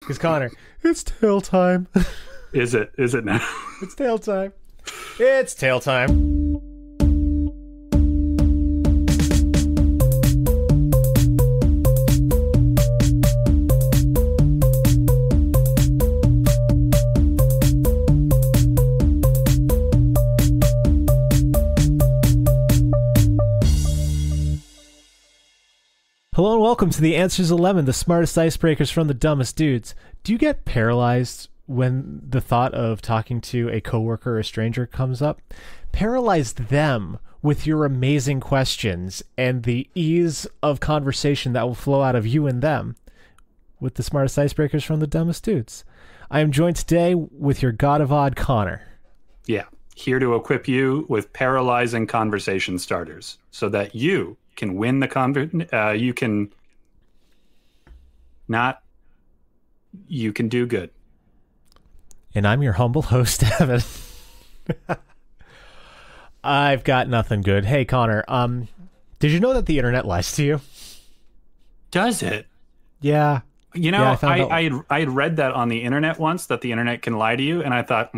Because Connor, it's tail time. Is it? Is it now? It's tail time. It's tail time. Hello and welcome to the Answers 11, the smartest icebreakers from the dumbest dudes. Do you get paralyzed when the thought of talking to a coworker or a stranger comes up? Paralyze them with your amazing questions and the ease of conversation that will flow out of you and them with the smartest icebreakers from the dumbest dudes. I am joined today with your God of Odd, Connor. Yeah, here to equip you with paralyzing conversation starters so that you can win the you can do good. And I'm your humble host, Evan. I've got nothing good. Hey, Connor, did you know that the internet lies to you? Does it? Yeah. You know, yeah, I had read that on the internet once, that the internet can lie to you, and I thought,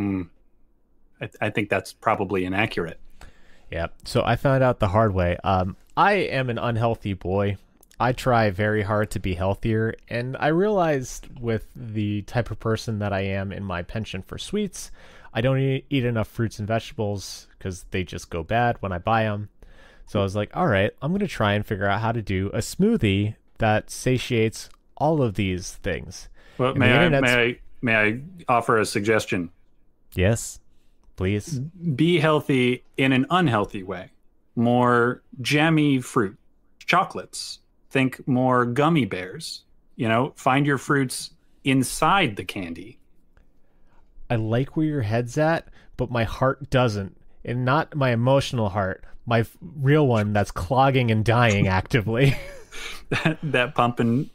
I think that's probably inaccurate. Yeah, so I found out the hard way. I am an unhealthy boy. I try very hard to be healthier, and I realized with the type of person that I am in my penchant for sweets, I don't eat enough fruits and vegetables because they just go bad when I buy them. So I was like, all right, I'm going to try and figure out how to do a smoothie that satiates all of these things. Well, may I offer a suggestion? Yes, please. Be healthy in an unhealthy way. More jammy fruit, chocolates. Think more gummy bears. You know, find your fruits inside the candy. I like where your head's at, but my heart doesn't. And not my emotional heart, my real one that's clogging and dying actively. that pumping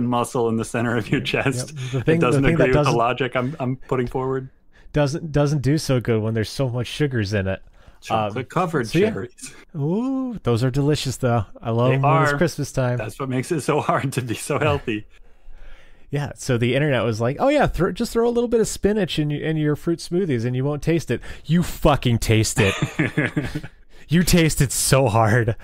muscle in the center of your chest. Yep. It doesn't agree with the logic I'm putting forward. Doesn't do so good when there's so much sugars in it. Chocolate covered cherries. Yeah. Ooh, those are delicious though. I love them when it's Christmas time. That's what makes it so hard to be so healthy. Yeah, so the internet was like, oh yeah, just throw a little bit of spinach in your fruit smoothies and you won't taste it. You fucking taste it. You taste it so hard.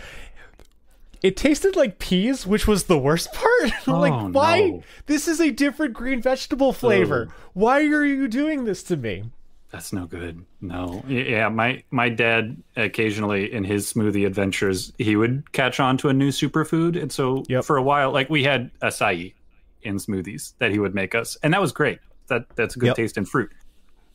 It tasted like peas, which was the worst part. Like, why? No. This is a different green vegetable flavor. Oh. Why are you doing this to me? That's no good. No. Yeah, my dad occasionally in his smoothie adventures, he would catch on to a new superfood. And so for a while, like we had acai in smoothies that he would make us. And that was great. That's a good taste in fruit.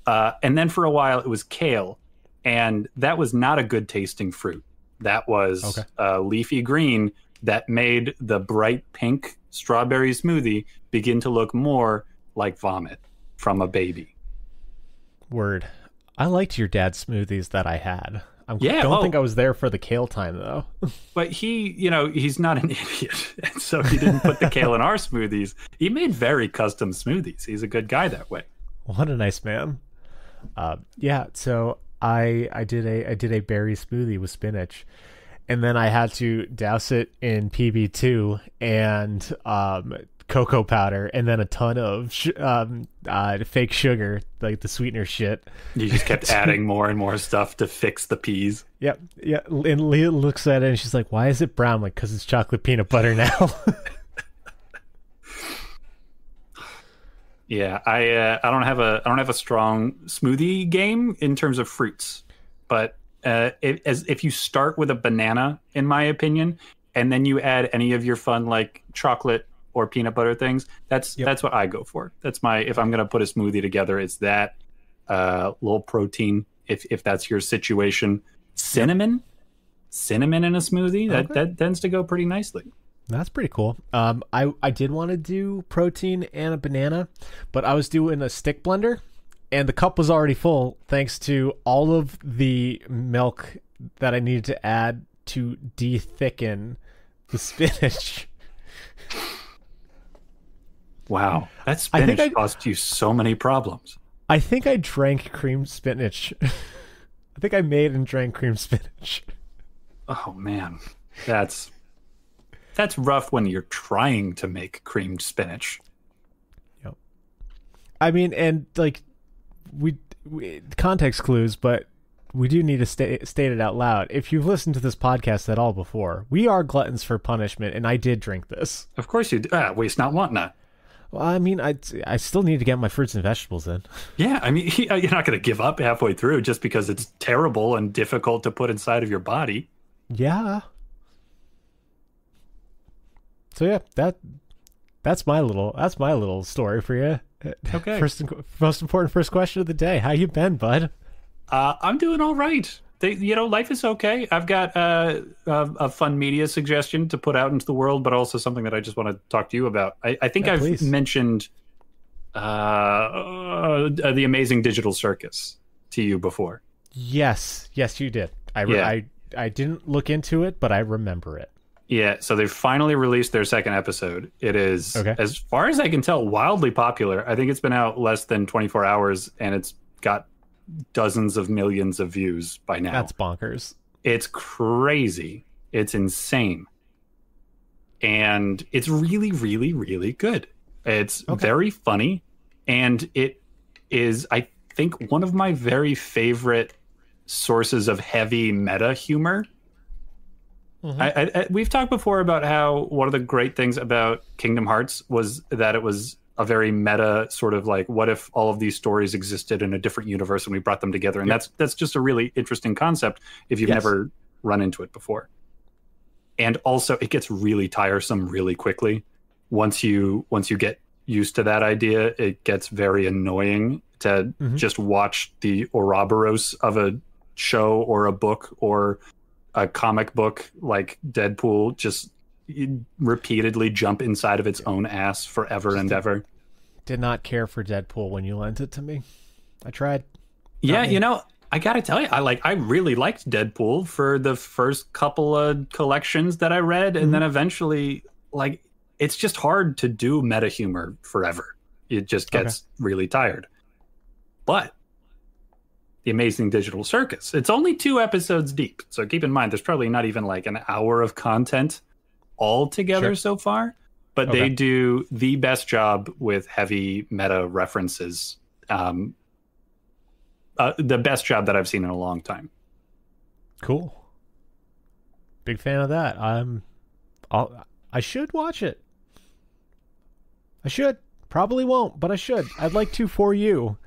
And then for a while it was kale. And that was not a good tasting fruit. That was leafy green that made the bright pink strawberry smoothie begin to look more like vomit from a baby. Word. I liked your dad's smoothies that I had. I don't think I was there for the kale time, though. But he's not an idiot. And so he didn't put the kale in our smoothies. He made very custom smoothies. He's a good guy that way. What a nice man. So I did a berry smoothie with spinach, and then I had to douse it in PB2 and cocoa powder, and then a ton of fake sugar, like the sweetener shit. You just kept adding more and more stuff to fix the peas. Yep. Yeah. And Leah looks at it and she's like, "Why is it brown?" I'm like, "Because it's chocolate peanut butter now." Yeah, I don't have a strong smoothie game in terms of fruits, but if you start with a banana, in my opinion, and then you add any of your fun like chocolate or peanut butter things, that's what I go for. That's if I'm gonna put a smoothie together, it's that little protein. If that's your situation, cinnamon in a smoothie that tends to go pretty nicely. That's pretty cool. I did want to do protein and a banana, but I was doing a stick blender, and the cup was already full thanks to all of the milk that I needed to add to de-thicken the spinach. Wow, that spinach caused you so many problems. I think I drank cream spinach. I think I made and drank cream spinach. Oh man, that's rough when you're trying to make creamed spinach. Yep. I mean, and like we context clues, but we do need to state it out loud. If you've listened to this podcast at all before, we are gluttons for punishment, and I did drink this. Of course you do. Waste not, want not. Well, I mean, I still need to get my fruits and vegetables in. Yeah, I mean, you're not going to give up halfway through just because it's terrible and difficult to put inside of your body. Yeah. So yeah, that's my little story for you. Okay. Most important first question of the day. How you been, bud? I'm doing all right. Life is okay. I've got a fun media suggestion to put out into the world, but also something that I just want to talk to you about. I think I've mentioned the Amazing Digital Circus to you before. Yes, you did. I didn't look into it, but I remember it. Yeah, so they've finally released their second episode. It is, as far as I can tell, wildly popular. I think it's been out less than 24 hours, and it's got dozens of millions of views by now. That's bonkers. It's crazy. It's insane. And it's really, really, really good. It's very funny. And it is, I think, one of my very favorite sources of heavy meta humor. Mm-hmm. We've talked before about how one of the great things about Kingdom Hearts was that it was a very meta sort of like, what if all of these stories existed in a different universe and we brought them together? And that's just a really interesting concept if you've never run into it before. And also it gets really tiresome really quickly. Once you get used to that idea, it gets very annoying to just watch the Ouroboros of a show or a book or a comic book like Deadpool just repeatedly jump inside of its own ass forever and ever. Did not care for Deadpool when you lent it to me. I tried. Yeah, I gotta tell you, I really liked Deadpool for the first couple of collections that I read, and then eventually, like, it's just hard to do meta humor forever. It just gets really tired. But The Amazing Digital Circus, it's only 2 episodes deep, so keep in mind there's probably not even like an hour of content all together so far, but they do the best job with heavy meta references. The best job that I've seen in a long time. Cool. Big fan of that. I should watch it. I should. Probably won't, but I should. I'd like to for you,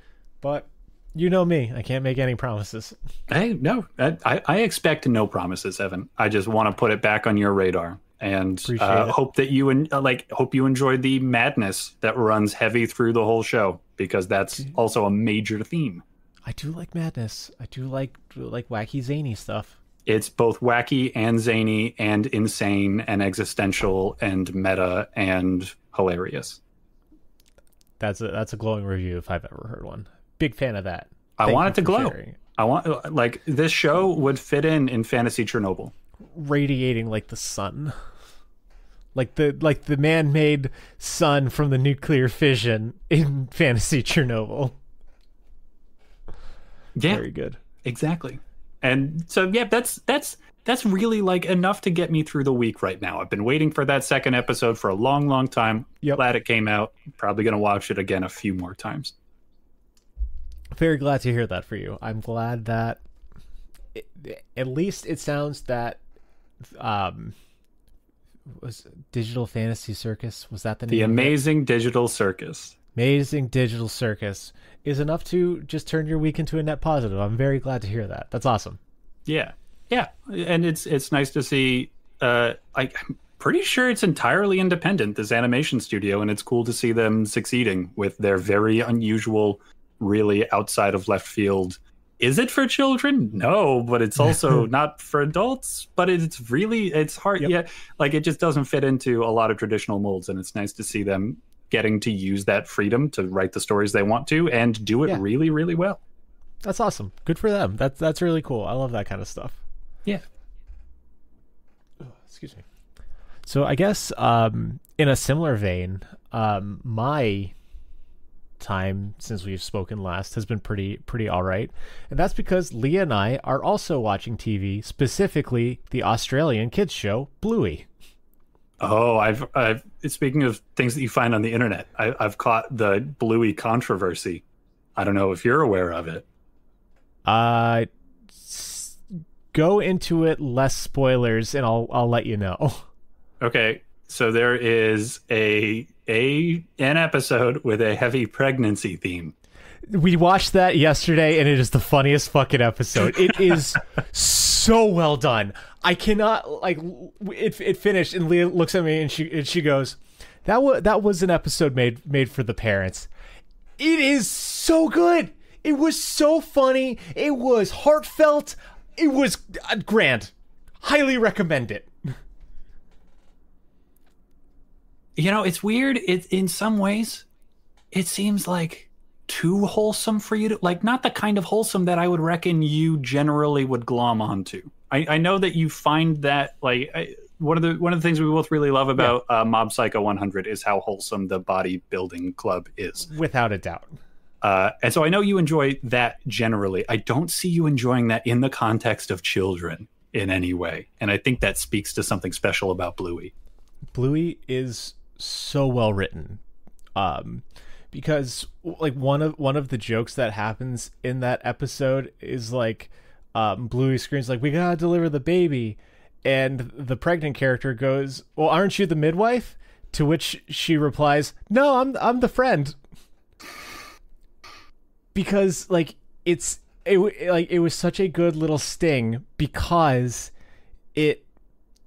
but you know me. I can't make any promises. Hey, no, I expect no promises, Evan. I just want to put it back on your radar. And hope that you hope you enjoyed the madness that runs heavy through the whole show, because that's also a major theme. I do like madness. I do like wacky zany stuff. It's both wacky and zany and insane and existential and meta and hilarious. That's a glowing review if I've ever heard one. Big fan of that. I want it to glow. I want this show would fit in Fantasy Chernobyl. Radiating like the sun, like the man-made sun from the nuclear fission in Fantasy Chernobyl. Yeah, very good. Exactly. And so that's really like enough to get me through the week right now. I've been waiting for that second episode for a long time. Glad it came out. Probably gonna watch it again a few more times. Very glad to hear that for you. I'm glad that at least it sounds that was Digital Fantasy Circus, was that the name? The Amazing Digital Circus. Amazing Digital Circus is enough to just turn your week into a net positive. I'm very glad to hear that. That's awesome. Yeah, and it's nice to see. I'm pretty sure it's entirely independent, this animation studio, and it's cool to see them succeeding with their very unusual, really outside of left field. Is it for children? No, but it's also not for adults. But it's hard. Yep. Yeah, like it just doesn't fit into a lot of traditional molds, and it's nice to see them getting to use that freedom to write the stories they want to and do it really, really well. That's awesome. Good for them. That's really cool. I love that kind of stuff. Yeah. Excuse me. So I guess in a similar vein, my time since we've spoken last has been pretty all right, and that's because Leah and I are also watching TV, specifically the Australian kids show Bluey. Oh, I've speaking of things that you find on the internet, I've caught the Bluey controversy. I don't know if you're aware of it. Go into it, less spoilers, and I'll let you know. Okay, so there is an episode with a heavy pregnancy theme. We watched that yesterday, and it is the funniest fucking episode. It is so well done. I cannot, like, it finished, and Leah looks at me, and she goes, that was an episode made for the parents. It is so good. It was so funny. It was heartfelt. It was grand. Highly recommend it. You know, it's weird. In some ways, it seems like too wholesome for you to, like, not the kind of wholesome that I would reckon you generally would glom onto. I know that you find that, like, one of the things we both really love about Mob Psycho 100 is how wholesome the bodybuilding club is, without a doubt. And so I know you enjoy that generally. I don't see you enjoying that in the context of children in any way, and I think that speaks to something special about Bluey. Bluey is so well written. Because like one of the jokes that happens in that episode is like Bluey screams like, "We gotta deliver the baby," and the pregnant character goes, "Well, aren't you the midwife?" To which she replies, "No, I'm the friend." Because like it was such a good little sting because it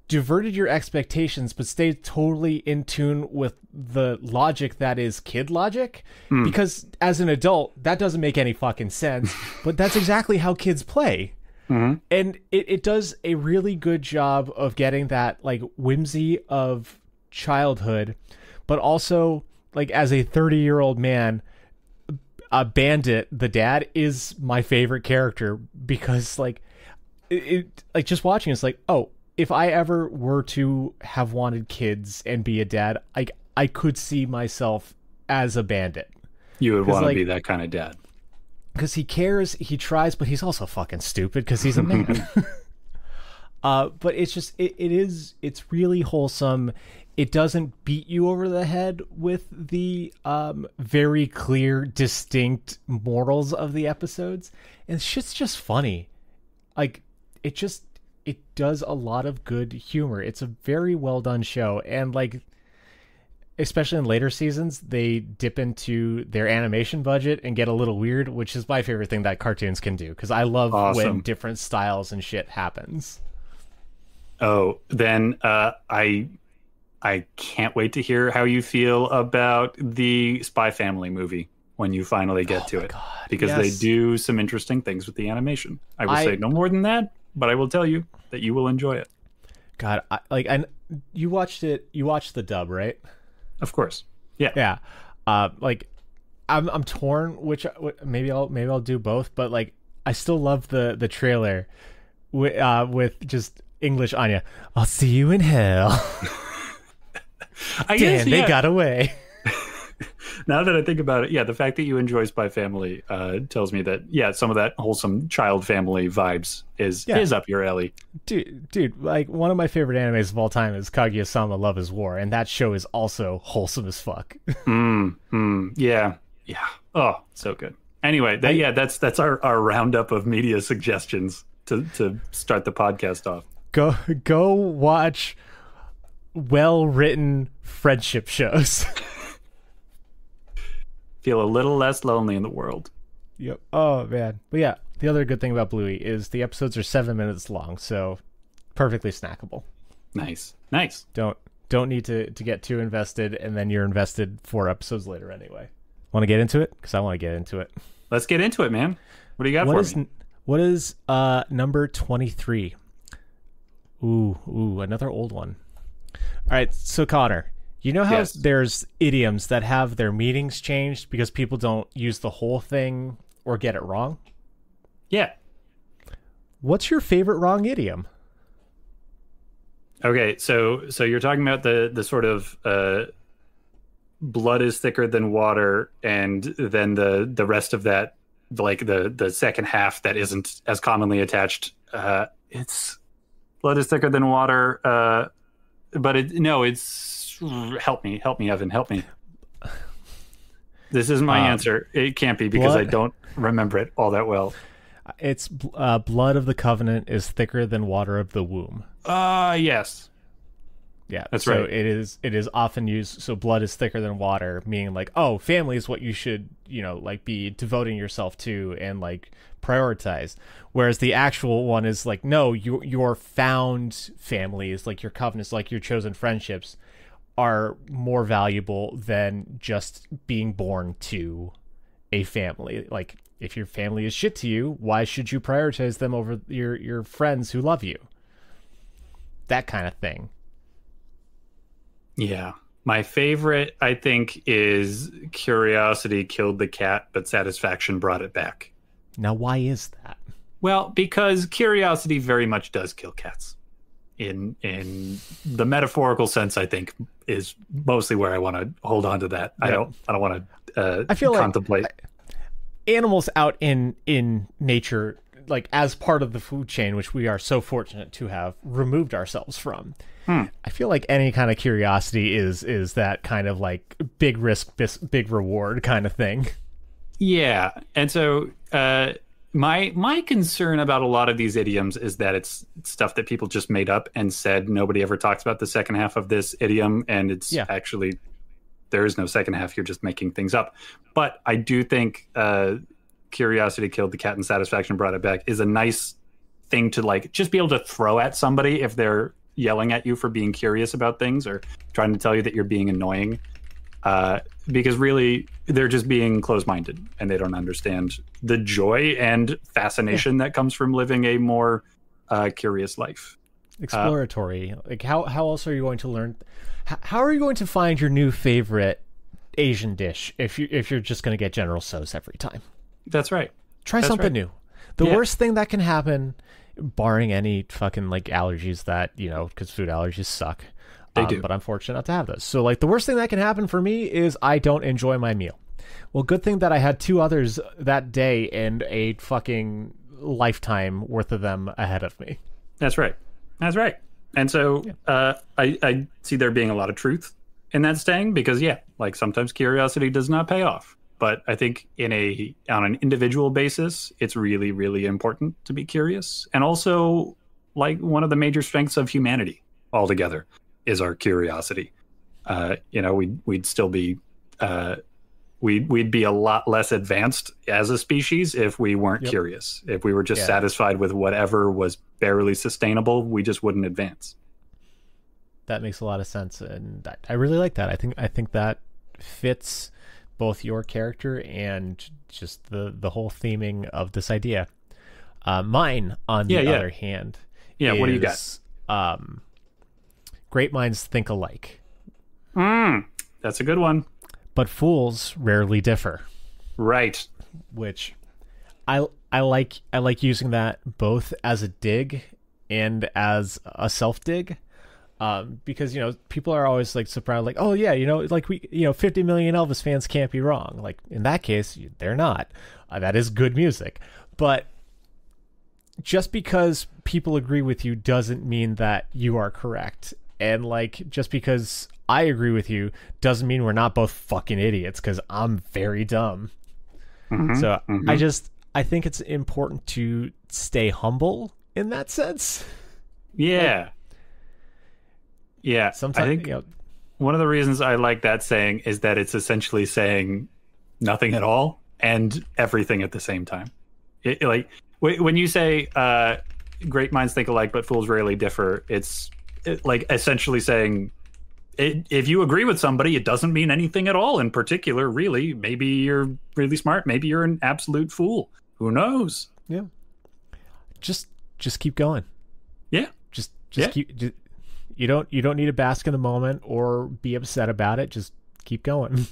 diverted your expectations but stayed totally in tune with the logic that is kid logic, because as an adult that doesn't make any fucking sense, but that's exactly how kids play. And it does a really good job of getting that like whimsy of childhood, but also like as a 30-year-old man, Bandit, the dad, is my favorite character because like it like just watching it's like, oh, if I ever were to have wanted kids and be a dad, I could see myself as a Bandit. You would want to be that kind of dad. Because he cares, he tries, but he's also fucking stupid because he's a man. But it's just, it's really wholesome. It doesn't beat you over the head with the very clear, distinct morals of the episodes. And shit's just funny. Like, it does a lot of good humor. It's a very well done show. And like, especially in later seasons, they dip into their animation budget and get a little weird, which is my favorite thing that cartoons can do. Because I love when different styles and shit happens. Oh, then I can't wait to hear how you feel about the Spy Family movie when you finally get to it. God, because they do some interesting things with the animation. I will say no more than that, but I will tell you that you will enjoy it. God, you watched it. You watched the dub, right? Of course. Yeah. Yeah. Like I'm torn, which maybe I'll do both, but like I still love the trailer with just English Anya. I'll see you in hell. Damn, they got away. Now that I think about it, yeah, the fact that you enjoy Spy Family tells me that, yeah, some of that wholesome child family vibes is up your alley. Dude, like one of my favorite animes of all time is Kaguya-sama Love is War, and that show is also wholesome as fuck. Yeah. Oh, so good. Anyway, that's our roundup of media suggestions to start the podcast off. Go watch well-written friendship shows. Feel a little less lonely in the world. Yep. Oh man. But yeah, the other good thing about Bluey is the episodes are 7 minutes long, so perfectly snackable. Nice. Don't need to get too invested, and then you're invested 4 episodes later anyway. Want to get into it? Because I want to get into it. Let's get into it, man. What do you got for me? What is number 23? Ooh, another old one. All right, so Connor, you know how there's idioms that have their meanings changed because people don't use the whole thing or get it wrong? Yeah. What's your favorite wrong idiom? Okay, so you're talking about the sort of blood is thicker than water, and then the rest of that, like the second half that isn't as commonly attached. It's blood is thicker than water. but it's help me, Evan, help me. This is my answer. It can't be because I don't remember it all that well. It's blood of the covenant is thicker than water of the womb. Yes. Yeah, that's so right. It is often used. So blood is thicker than water, meaning like, oh, family is what you should, like be devoting yourself to and like prioritize. Whereas the actual one is like, no, your found families, like your covenants, like your chosen friendships, are more valuable than just being born to a family. Like, if your family is shit to you, why should you prioritize them over your friends who love you? That kind of thing. Yeah. My favorite, I think, is curiosity killed the cat, but satisfaction brought it back. Now, why is that? Well, because curiosity very much does kill cats. In the metaphorical sense, I think, is mostly where I want to hold on to that. Yeah. I don't want to I feel contemplate. Like animals out in nature, like as part of the food chain, which we are so fortunate to have removed ourselves from. I feel like any kind of curiosity is that kind of like big risk, big reward kind of thing. Yeah. And so my concern about a lot of these idioms is that it's stuff that people just made up and said. Nobody ever talks about the second half of this idiom, and it's actually, there is no second half. You're just making things up. But I do think curiosity killed the cat and satisfaction brought it back is a nice thing to like just be able to throw at somebody if they're yelling at you for being curious about things or trying to tell you that you're being annoying, because really they're just being closed-minded and they don't understand the joy and fascination that comes from living a more curious life. Exploratory. Like how else are you going to learn? How are you going to find your new favorite Asian dish if you're just going to get General Tso's every time? That's right. Try something new. The worst thing that can happen, barring any fucking like allergies that, because food allergies suck. They do. But I'm fortunate not to have those. So like the worst thing that can happen for me is I don't enjoy my meal. Well, good thing that I had 2 others that day and a fucking lifetime worth of them ahead of me. That's right. That's right. And so I see there being a lot of truth in that saying because, like sometimes curiosity does not pay off. But I think on an individual basis, it's really, really important to be curious. And also, like one of the major strengths of humanity altogether is our curiosity. We'd still be we'd be a lot less advanced as a species if we weren't curious. If we were just satisfied with whatever was barely sustainable, we just wouldn't advance. That makes a lot of sense, and I really like that. I think that fits both your character and just the whole theming of this idea. Mine, on the other hand, what do you got? Great minds think alike. That's a good one. But fools rarely differ. Right. Which I like using that both as a dig and as a self dig. Because people are always like surprised, like, oh yeah, like 50 million Elvis fans can't be wrong. Like in that case, they're not. That is good music, but just because people agree with you doesn't mean that you are correct. And like just because I agree with you doesn't mean we're not both fucking idiots. Because I'm very dumb. So I think it's important to stay humble in that sense. Yeah. Yeah, sometimes I think one of the reasons I like that saying is that it's essentially saying nothing at all and everything at the same time. Like when you say great minds think alike, but fools rarely differ, it's like essentially saying if you agree with somebody, it doesn't mean anything at all in particular, really. Maybe you're really smart. Maybe you're an absolute fool. Who knows? Yeah. Just keep going. Yeah. Just keep... You don't need to bask in the moment or be upset about it. Just keep going.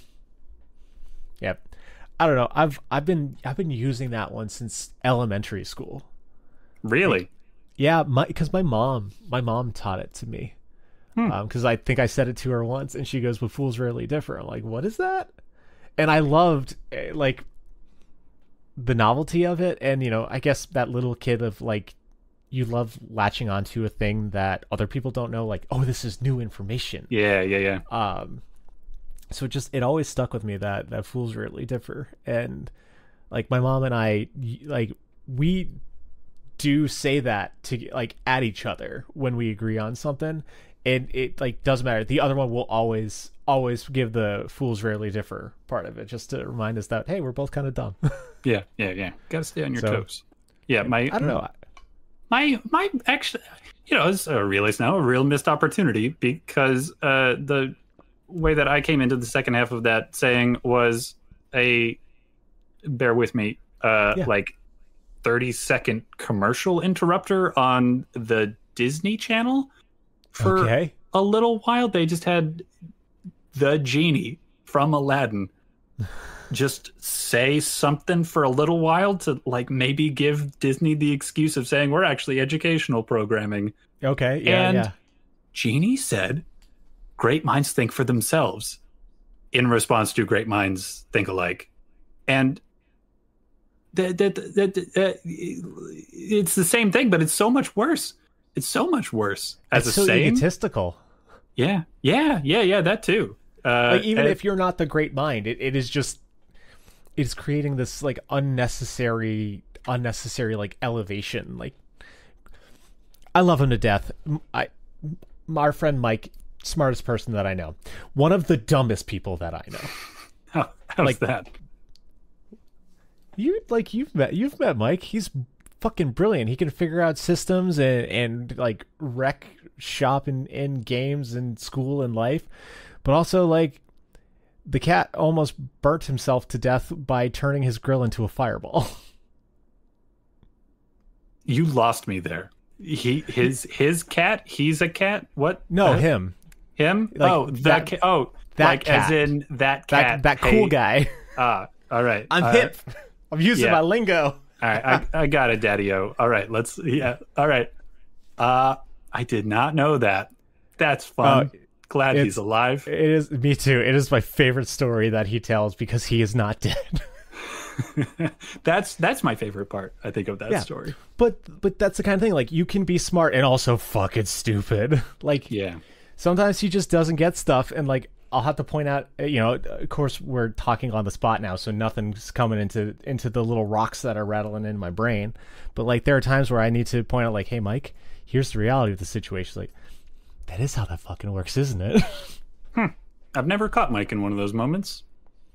Yep. I don't know. I've been using that one since elementary school. Really? Because my mom taught it to me. Because I think I said it to her once, and she goes, "But fools rarely differ." I'm like, "What is that?" And I loved like the novelty of it, and I guess that little kid of like you love latching onto a thing that other people don't know, like, oh, this is new information. Yeah. So it always stuck with me that fools rarely differ. And like my mom and I, like, we do say that to like at each other when we agree on something, and it like doesn't matter. The other one will always give the fools rarely differ part of it, just to remind us that, hey, we're both kind of dumb. Yeah. Gotta stay on your toes. Yeah, I don't know. My actually, it's a realize now a real missed opportunity, because the way that I came into the second half of that saying was bear with me, like 30-second commercial interrupter on the Disney Channel. For a little while, they just had the genie from Aladdin just say something for a little while to like maybe give Disney the excuse of saying we're actually educational programming. Okay, and Genie said, "Great minds think for themselves," in response to "Great minds think alike," and it's the same thing, but it's so much worse. It's so much worse as it's a so saying. Egotistical. Yeah. That too. Like even if you're not the great mind, it's creating this like unnecessary like elevation. Like, I love him to death. Our friend Mike, smartest person that I know, one of the dumbest people that I know. How's like that? You've met Mike. He's fucking brilliant. He can figure out systems and like wreck shop in games and school and life. But also, like, the cat almost burnt himself to death by turning his grill into a fireball. You lost me there. His cat. He's a cat. What? No, him. Him. Like, that cat. Oh, that like cat. As in that cat. That cool guy. All right. I'm hip. I'm using my lingo. All right, I got it, Daddy-O. All right, all right. I did not know that. That's fun. Glad he's alive. It is, me too. It is my favorite story that he tells because he is not dead. That's my favorite part, I think, of that story. But that's the kind of thing, like, you can be smart and also fucking stupid. Like, sometimes he just doesn't get stuff, and like, I'll have to point out, of course we're talking on the spot now, so nothing's coming into the little rocks that are rattling in my brain. But like, there are times where I need to point out, like, hey, Mike, here's the reality of the situation. Like, that is how that fucking works, isn't it? I've never caught Mike in one of those moments.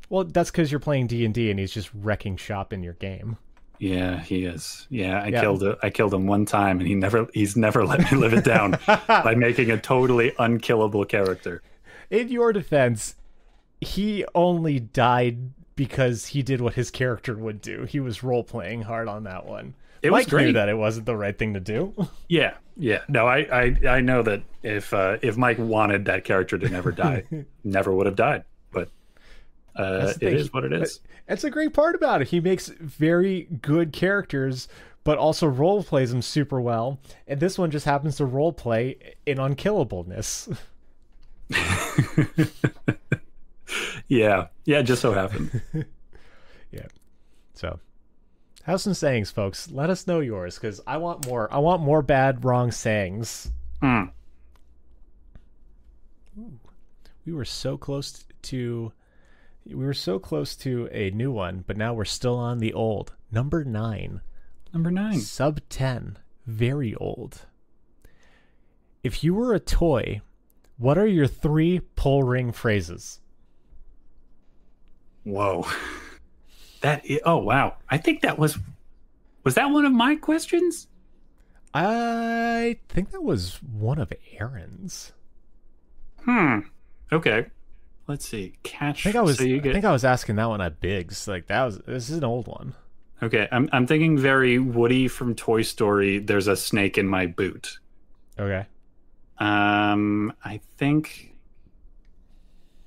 Well, that's because you're playing D&D and he's just wrecking shop in your game. Yeah, he is. Yeah, I killed him one time, and he's never let me live it down by making a totally unkillable character. In your defense, he only died because he did what his character would do. He was role-playing hard on that one. Mike knew that it wasn't the right thing to do. Yeah. No, I know that if Mike wanted that character to never die, never would have died. But it is what it is. That's a great part about it. He makes very good characters, but also role-plays them super well. And this one just happens to role-play in unkillableness. yeah, just so happened. Yeah. So, have some sayings, folks. Let us know yours, because I want more bad, wrong sayings. Ooh. We were so close to a new one, but now we're still on the old. Number 9. Sub 10. Very old. If you were a toy, what are your 3 pull ring phrases? Whoa. Oh, wow. I think that was that one of my questions? I think that was one of Aaron's. Okay. Let's see. Catch. I think I was asking that one at Biggs. Like, this is an old one. Okay. I'm thinking very Woody from Toy Story. There's a snake in my boot. Okay. I think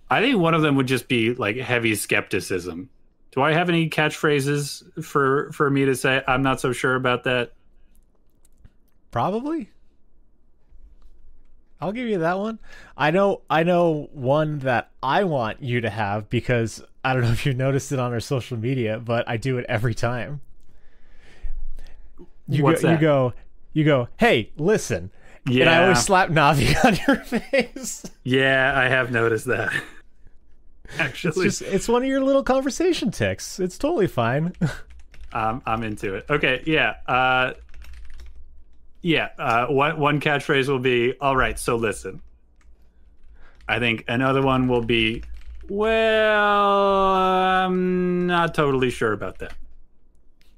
one of them would just be like heavy skepticism. Do I have any catchphrases for me to say I'm not so sure about that? Probably. I'll give you that one. I know one that I want you to have, because I don't know if you noticed it on our social media, but I do it every time. You What's that? You you go, hey, listen. Yeah. And I always slap Navi on your face. Yeah, I have noticed that. Actually, it's one of your little conversation tics. It's totally fine. I'm into it. Okay, yeah. One catchphrase will be, all right, so listen. I think another one will be, well, I'm not totally sure about that.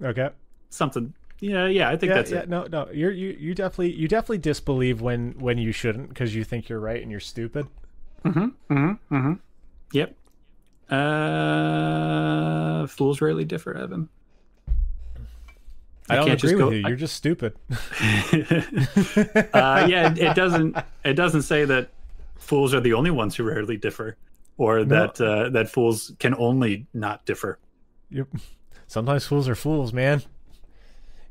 Okay. Something. Yeah, I think that's it. No. You definitely disbelieve when you shouldn't because you think you're right and you're stupid. Yep. Fools rarely differ, Evan. I don't agree with you. You're just stupid. Yeah, it doesn't say that fools are the only ones who rarely differ, or that fools can only not differ. Yep. Sometimes fools are fools, man.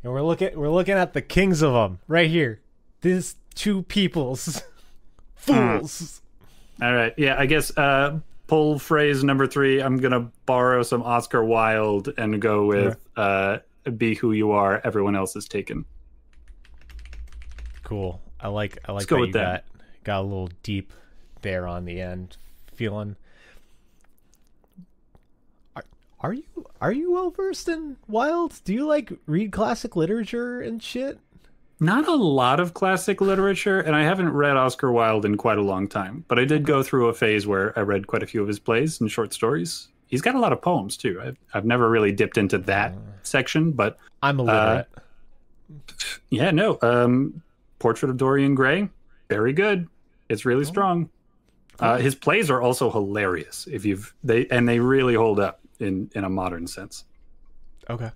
And we're looking at the kings of them right here. These two peoples, fools. All right. Yeah, I guess pull phrase number 3. I'm gonna borrow some Oscar Wilde and go with "Be who you are. Everyone else is taken." Cool. I like Let's go with that. Got a little deep there on the end. Feeling. Are you well versed in Wilde? Do you like read classic literature and shit? Not a lot of classic literature, and I haven't read Oscar Wilde in quite a long time. But I did go through a phase where I read quite a few of his plays and short stories. He's got a lot of poems too. I've never really dipped into that section, but I'm illiterate. Yeah, no. Portrait of Dorian Gray, very good. It's really strong. His plays are also hilarious. They really hold up in a modern sense. Okay.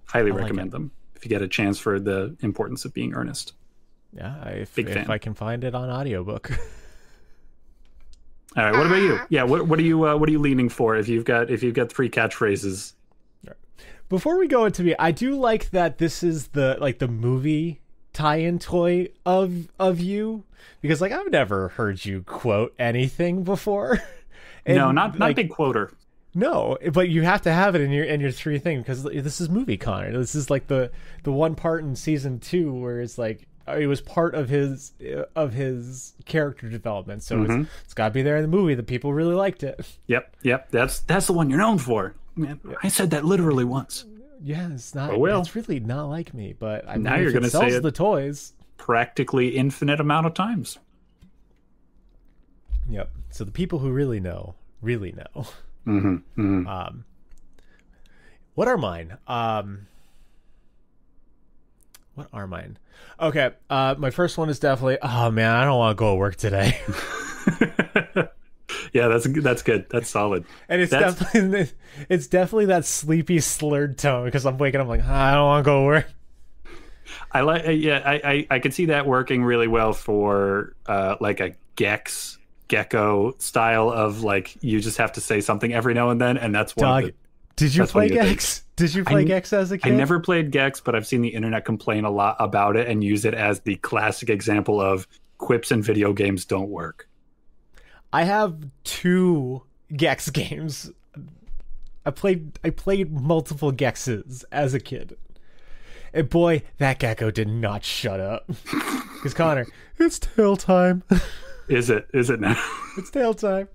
Highly recommend them if you get a chance for the importance of being earnest. Yeah, if I can find it on audiobook. All right, what about you? Yeah, what are you leaning for if you've got 3 catchphrases? Before we go into me, I do like that this is the movie tie-in toy of you, because I've never heard you quote anything before. No, not big quoter. No, but you have to have it in your 3 thing, because this is movie Connor. This is the one part in season 2 where it's it was part of his character development, so it's got to be there in the movie. The people really liked it. Yep. That's the one you're known for. Man, I said that literally once. Yeah, it's not. Oh, well. It's really not like me, but now you're going to say it the toys practically infinite amount of times. Yep. So the people who really know. What are mine? Okay. My first one is definitely, oh man, I don't want to go to work today. Yeah, that's good. That's solid. And it's definitely that sleepy, slurred tone, because I'm waking up I don't want to go to work. I like. I could see that working really well for a gecko style of you just have to say something every now and then, and that's one. Did you play Gex? Did you play Gex as a kid? I never played Gex, but I've seen the internet complain a lot about it and use it as the classic example of quips in video games don't work. I have 2 Gex games. I played multiple Gexes as a kid. And boy, that gecko did not shut up. Because Connor, it's tail time. Is it now? It's tail time.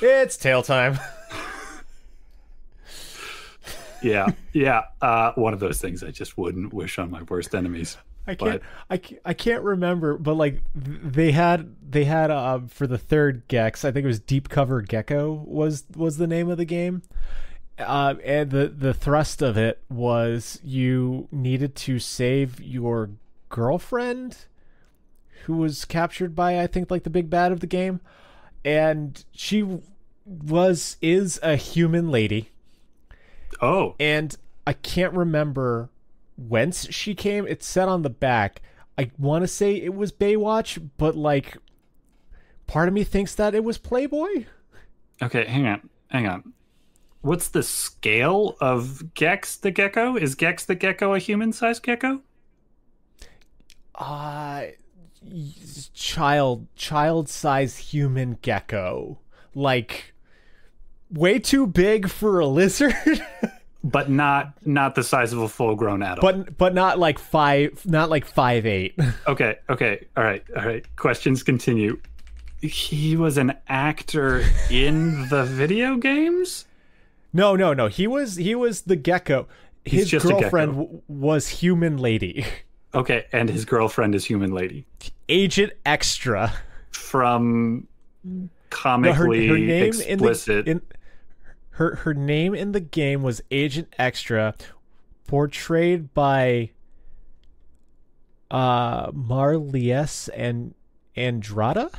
It's tail time. Yeah. One of those things I just wouldn't wish on my worst enemies. I can't remember, but they had for the 3rd Gex, I think it was Deep Cover Gecko was the name of the game. And the thrust of it was you needed to save your girlfriend who was captured by, I think, the big bad of the game. And she is a human lady. Oh. And I can't remember whence she came. It's said on the back. I want to say it was Baywatch, but part of me thinks that it was Playboy. Okay, hang on. What's the scale of Gex the gecko? Is Gex the gecko a human-sized gecko? Child-sized human gecko. Way too big for a lizard. but not the size of a full-grown adult. But not like 5'8". Okay. All right. Questions continue. He was an actor in the video games? No. He was the gecko. His girlfriend was Human Lady. Okay, and his girlfriend is Human Lady. Agent Extra. From comically her name explicit. Her name in the game was Agent Extra, portrayed by Marlies and Andrada.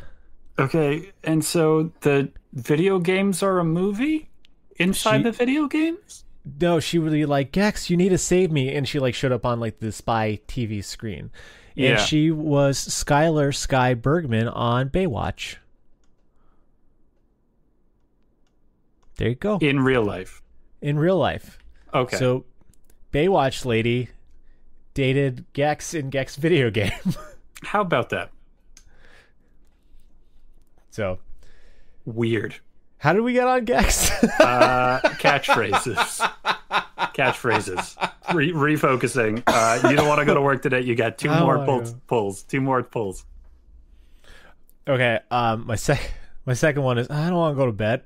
Okay, and so the video games are a movie inside the video games? No, she would be like, Gex, you need to save me, and she like showed up on like the Spy TV screen. And she was Skylar Sky Bergman on Baywatch. There you go. In real life. Okay. So, Baywatch lady dated Gex in Gex video game. How about that? So. Weird. How did we get on Gex? Catchphrases. Refocusing. You don't want to go to work today. You got two more pulls. Two more pulls. Okay. My second one is I don't want to go to bed.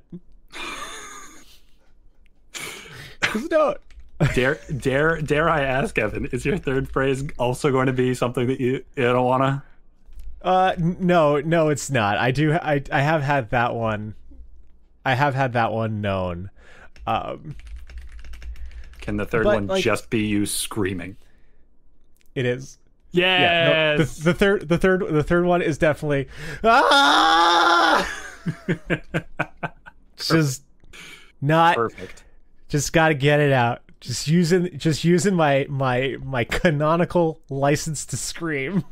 No. Dare I ask, Evan? Is your third phrase also going to be something that you don't want to? No, it's not. I have had that one. I have had that one known. Can the third one just be you screaming? It is. Yes. Yeah. No, the third one is definitely just not perfect. Just got to get it out. Just using my canonical license to scream.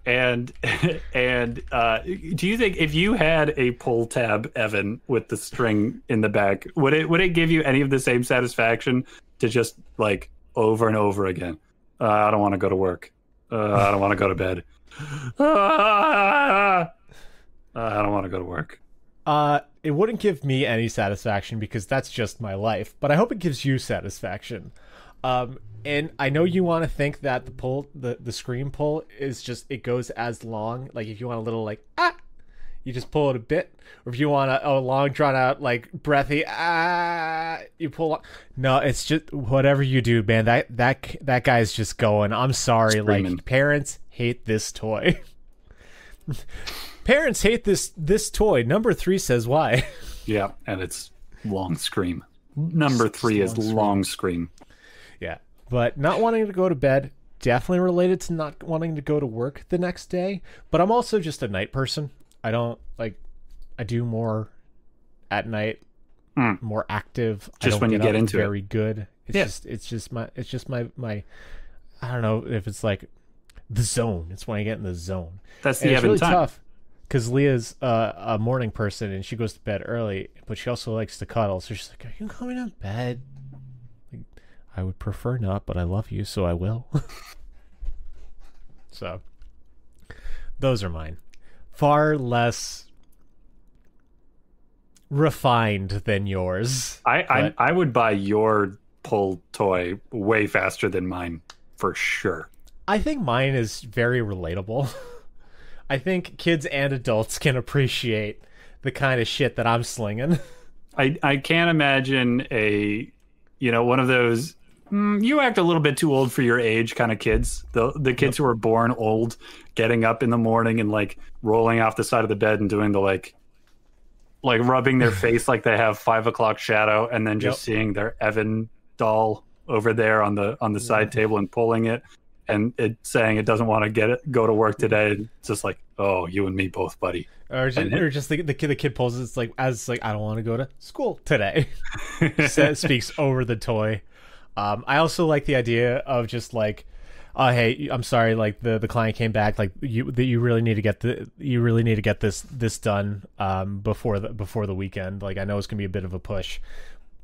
And do you think if you had a pull tab, Evan, with the string in the back, would it give you any of the same satisfaction to just like over and over again? I don't want to go to work. I don't want to go to bed. I don't want to go to work. It wouldn't give me any satisfaction because that's just my life. But I hope it gives you satisfaction. And I know you want to think that the scream pull is just, it goes as long. Like if you want a little like, you just pull it a bit. Or if you want a long drawn out, like breathy, you pull. No, it's just whatever you do, man. That guy's just going, I'm sorry. Screaming. Like parents hate this toy. Parents hate this toy. Number 3 says why. Yeah, and it's long scream. Number 3 is long scream. Yeah. But not wanting to go to bed, definitely related to not wanting to go to work the next day. But I'm also just a night person. I do more at night, more active. Just when you get into very good. It's just my I don't know if it's like the zone. It's when I get in the zone. That's the Evan really time. Tough because Leah's a morning person and she goes to bed early, but she also likes to cuddle. So she's like, "Are you coming to bed?" I would prefer not, but I love you, so I will. So, those are mine. Far less refined than yours. I would buy your pull toy way faster than mine, for sure. I think mine is very relatable. I think kids and adults can appreciate the kind of shit that I'm slinging. I can't imagine one of those you act a little bit too old for your age kind of kids. The kids who are born old, getting up in the morning and like rolling off the side of the bed and doing the like rubbing their face like they have 5 o'clock shadow, and then just seeing their Evan doll over there on the side table and pulling it, and it saying it doesn't want to go to work today. It's just like, oh, you and me both, buddy. Or just the kid pulls it. It's like I don't want to go to school today. Speaks over the toy. I also like the idea of just like, hey, I'm sorry, like the client came back, like you really need to get this done before the weekend. Like I know it's gonna be a bit of a push.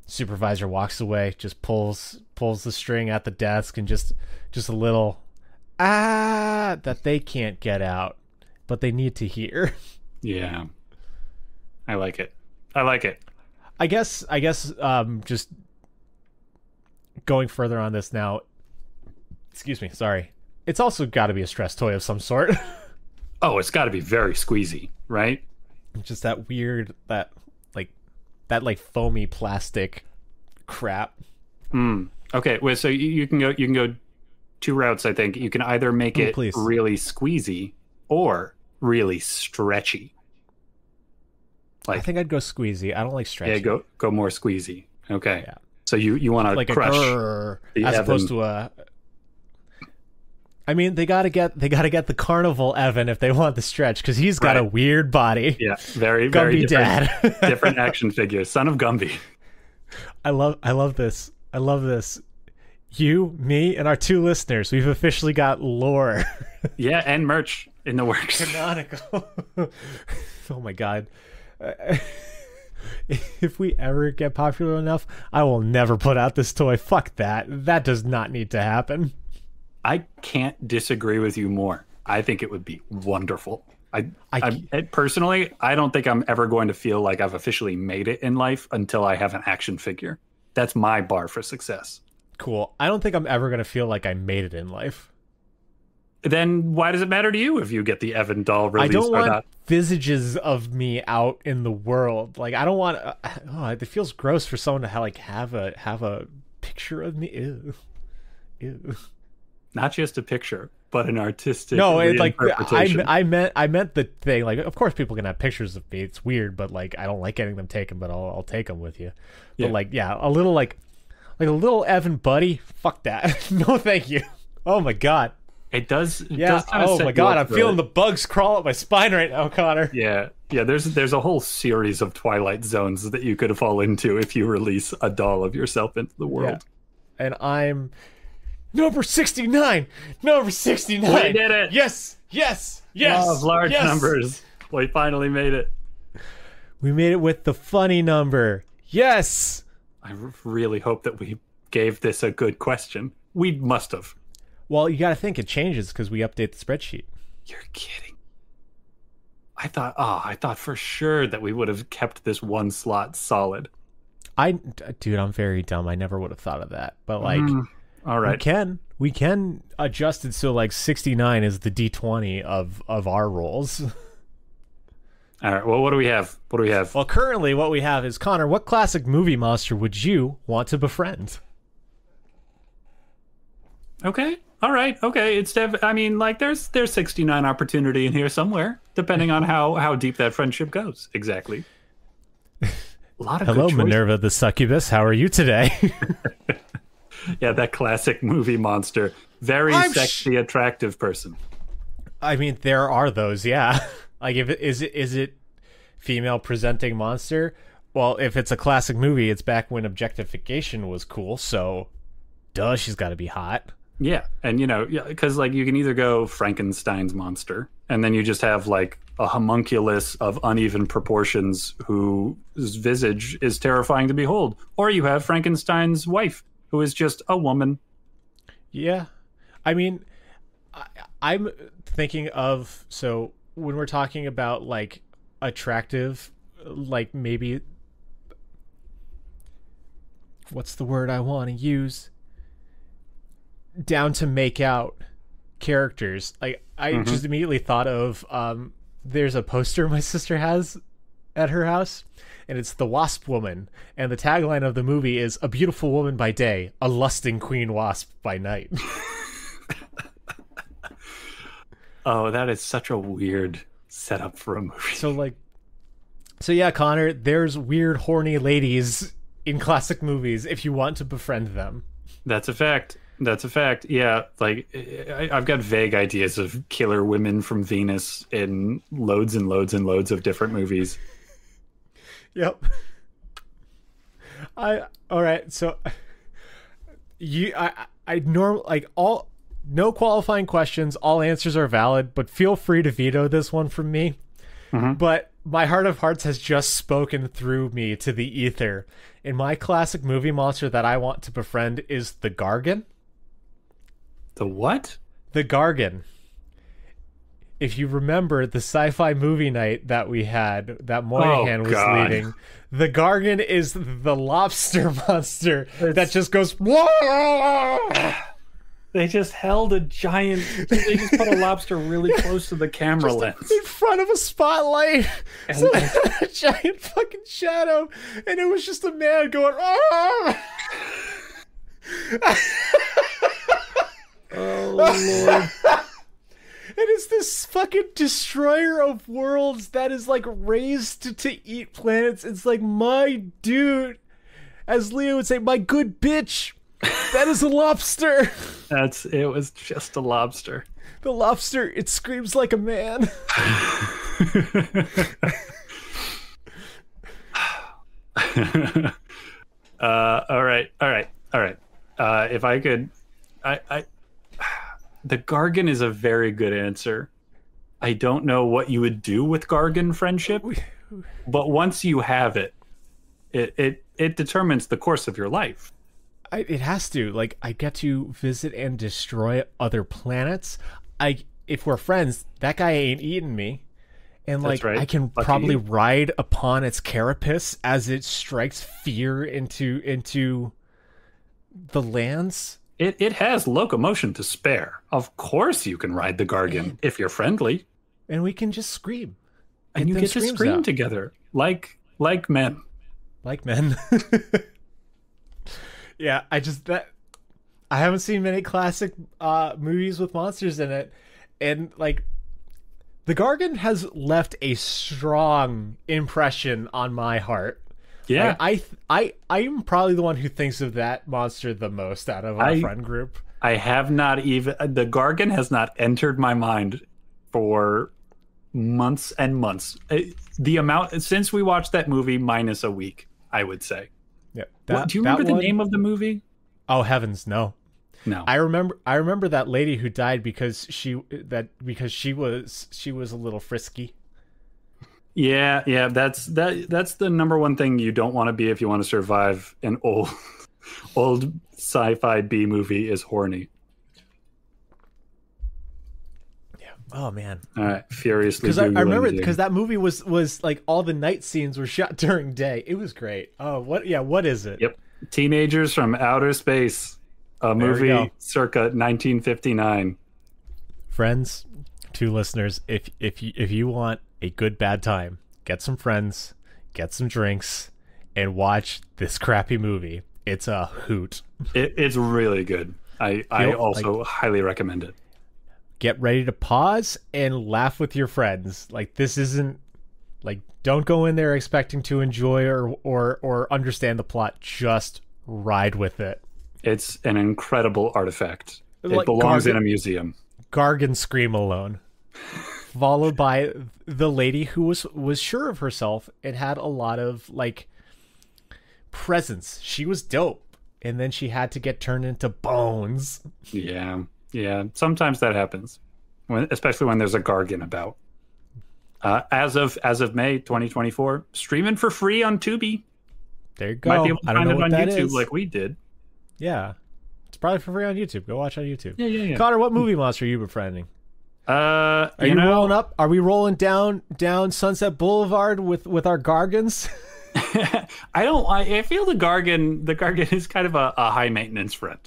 Supervisor walks away, just pulls the string at the desk, and just a little that they can't get out, but they need to hear. Yeah, I like it. I guess just going further on this now. Excuse me, sorry. It's also got to be a stress toy of some sort. Oh, it's got to be very squeezy, right? Just that weird, that foamy plastic crap. Okay, well, so you can go two routes. I think you can either make it really squeezy or really stretchy. I think I'd go squeezy. I don't like stretchy. Yeah, go more squeezy. Okay. Yeah. So you want to crush as opposed to a. I mean, they gotta get the carnival Evan if they want the stretch, because he's got a weird body. Yeah, very Gumby different, dad. Different action figure, son of Gumby. I love this. I love this. You, me, and our 2 listeners, we've officially got lore. Yeah, and merch in the works. Canonical. Oh my god. If we ever get popular enough, I will never put out this toy. Fuck that. That does not need to happen. I can't disagree with you more. I think it would be wonderful. I personally, I don't think I'm ever going to feel like I've officially made it in life until I have an action figure. That's my bar for success. Cool. I don't think I'm ever going to feel like I made it in life. Then why does it matter to you if you get the Evan doll released? I don't want visages of me out in the world. Like, I don't want. It feels gross for someone to have a picture of me. Ew. Not just a picture, but an artistic. No, it's like I meant the thing. Like, of course, people can have pictures of me. It's weird, but like, I don't like getting them taken. But I'll take them with you. But a little like a little Evan buddy. Fuck that. No, thank you. Oh my god. It does. Oh my god, I'm feeling the bugs crawl up my spine right now, Connor. Yeah. There's a whole series of Twilight Zones that you could fall into if you release a doll of yourself into the world. Yeah. And I'm number 69. Number 69. We did it. Yes. Law of large numbers. We finally made it. We made it with the funny number. Yes. I really hope that we gave this a good question. We must have. Well, you got to think it changes because we update the spreadsheet. You're kidding. I thought for sure that we would have kept this one slot solid. Dude, I'm very dumb. I never would have thought of that. But like, all right, we can adjust it so like 69 is the D20 of our rolls. All right. Well, what do we have? Well, currently what we have is, Connor, what classic movie monster would you want to befriend? Okay. All right. Okay. There's 69 opportunity in here somewhere, depending on how deep that friendship goes. Exactly. A lot of Hello, Minerva the succubus. How are you today? Yeah, that classic movie monster. Very sexy, attractive person. I mean, there are those. Yeah. Like, is it female presenting monster? Well, if it's a classic movie, it's back when objectification was cool. So, duh, she's got to be hot. Yeah, and because like you can either go Frankenstein's monster, and then you just have like a homunculus of uneven proportions whose visage is terrifying to behold, or you have Frankenstein's wife, who is just a woman. Yeah, I mean, I'm thinking of, so when we're talking about like attractive, like maybe, what's the word I want to use? Down to make out characters. Like, I just immediately thought of there's a poster my sister has at her house, and it's the Wasp Woman, and the tagline of the movie is "A beautiful woman by day, a lusting queen wasp by night." Oh, that is such a weird setup for a movie. So yeah, Connor, there's weird horny ladies in classic movies if you want to befriend them. That's a fact. Yeah, like I've got vague ideas of killer women from Venus in loads and loads and loads of different movies. Yep. All right. So no qualifying questions. All answers are valid, but feel free to veto this one from me. But my heart of hearts has just spoken through me to the ether. And my classic movie monster that I want to befriend is the Gargan. The what? The Gargan. if you remember the sci-fi movie night that we had, that Moynihan was leading, the Gargan is the lobster monster that just goes. They just held a giant. They just put a lobster really close to the camera lens in front of a spotlight, so a giant fucking shadow, and it was just a man going. Oh Lord. And it's this fucking destroyer of worlds that is like raised to eat planets. It's like, my dude, as Leo would say, my good bitch, that is a lobster. It was just a lobster. The lobster, it screams like a man. All right. If I could, the Gargan is a very good answer. I don't know what you would do with Gargan friendship, but once you have it, it determines the course of your life. It has to. Like, I get to visit and destroy other planets. If we're friends, that guy ain't eating me. And like, right. I can probably ride upon its carapace as it strikes fear into the lands. It has locomotion to spare. Of course you can ride the Gargan if you're friendly. And we can just scream. And you get to scream together. Like men. Like men. Yeah, I haven't seen many classic movies with monsters in it. And like, the Gargan has left a strong impression on my heart. Yeah, I'm probably the one who thinks of that monster the most out of our friend group. I have not even, the Gargan has not entered my mind for months and months. The amount since we watched that movie, minus a week, I would say. Yeah. Do you remember the name of the movie? Oh heavens, no. No. I remember that lady who died because she was a little frisky. Yeah, that's the number one thing you don't want to be if you want to survive an old sci-fi B movie is horny. Yeah. Oh man. All right, furiously. Because I remember because that movie was like all the night scenes were shot during day. It was great. Oh, what? Yeah, what is it? Yep. Teenagers from Outer Space, a movie circa 1959. Friends, to listeners, if you want a good bad time, get some friends, get some drinks, and watch this crappy movie. It's a hoot. It's really good. I also highly recommend it. Get ready to pause and laugh with your friends. Like, this isn't like, don't go in there expecting to enjoy or understand the plot. Just ride with it. It's an incredible artifact. It belongs in a museum. Gargan scream alone. Followed by the lady who was sure of herself and had a lot of like presence. She was dope, and then she had to get turned into bones. Yeah. Sometimes that happens, especially when there's a Gargan about. As of May 2024, streaming for free on Tubi. There you go. Might be able to find it on YouTube like we did. Yeah, it's probably for free on YouTube. Go watch on YouTube. Yeah. Connor, what movie monster are you befriending? Are you rolling up? Are we rolling down Sunset Boulevard with our Gargans? I feel the Gargan is kind of a high maintenance friend.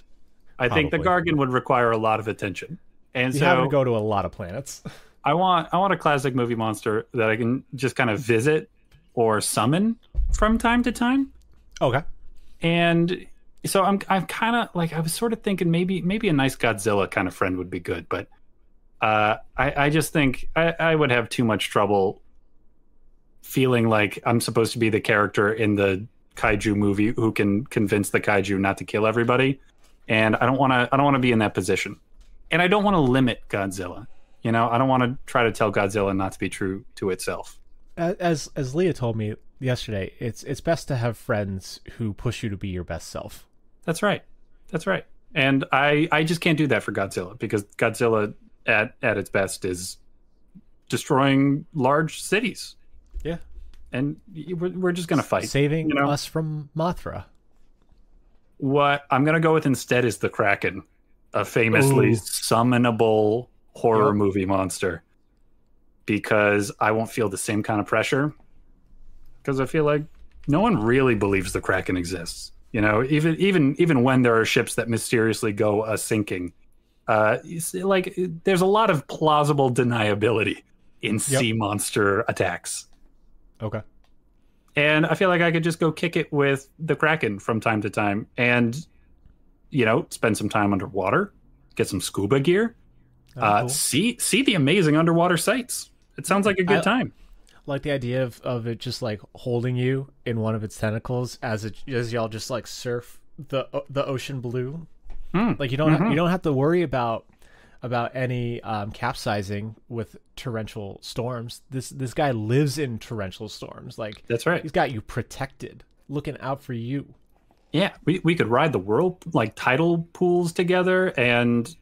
I think the Gargan would require a lot of attention, and you have to go to a lot of planets. I want a classic movie monster that I can just kind of visit or summon from time to time. Okay. And so I'm kind of like, I was sort of thinking maybe a nice Godzilla kind of friend would be good, but I just think I would have too much trouble feeling like I'm supposed to be the character in the kaiju movie who can convince the kaiju not to kill everybody, and I don't want to be in that position, and I don't want to limit Godzilla. I don't want to try to tell Godzilla not to be true to itself. As Leah told me yesterday, it's best to have friends who push you to be your best self. That's right. And I just can't do that for Godzilla, because Godzilla at its best is destroying large cities. Yeah. And we're just going to fight. Saving us from Mothra. What I'm going to go with instead is the Kraken, a famously summonable horror movie monster. because I won't feel the same kind of pressure. Because I feel like no one really believes the Kraken exists. You know, even when there are ships that mysteriously go sinking, like there's a lot of plausible deniability in sea monster attacks. Okay. And I feel like I could just go kick it with the Kraken from time to time and, you know, spend some time underwater, get some scuba gear, cool. see the amazing underwater sights. It sounds like a good time. Like the idea of it just like holding you in one of its tentacles as y'all just like surf the ocean blue. Like you don't have to worry about any capsizing with torrential storms. This guy lives in torrential storms. Like that's right. He's got you protected, looking out for you. Yeah, we could ride the world like tidal pools together and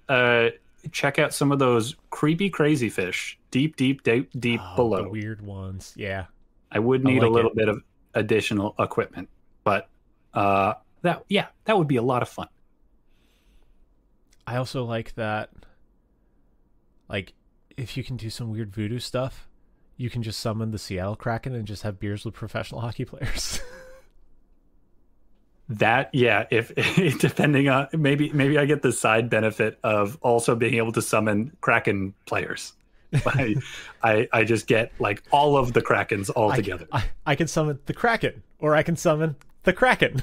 check out some of those creepy crazy fish deep below. The weird ones. Yeah. I would need a little bit of additional equipment, but that would be a lot of fun. I also like that, like, if you can do some weird voodoo stuff, you can just summon the Seattle Kraken and just have beers with professional hockey players. If depending on maybe I get the side benefit of also being able to summon Kraken players. I just get like all of the Krakens all together. I can summon the Kraken, or I can summon the Kraken.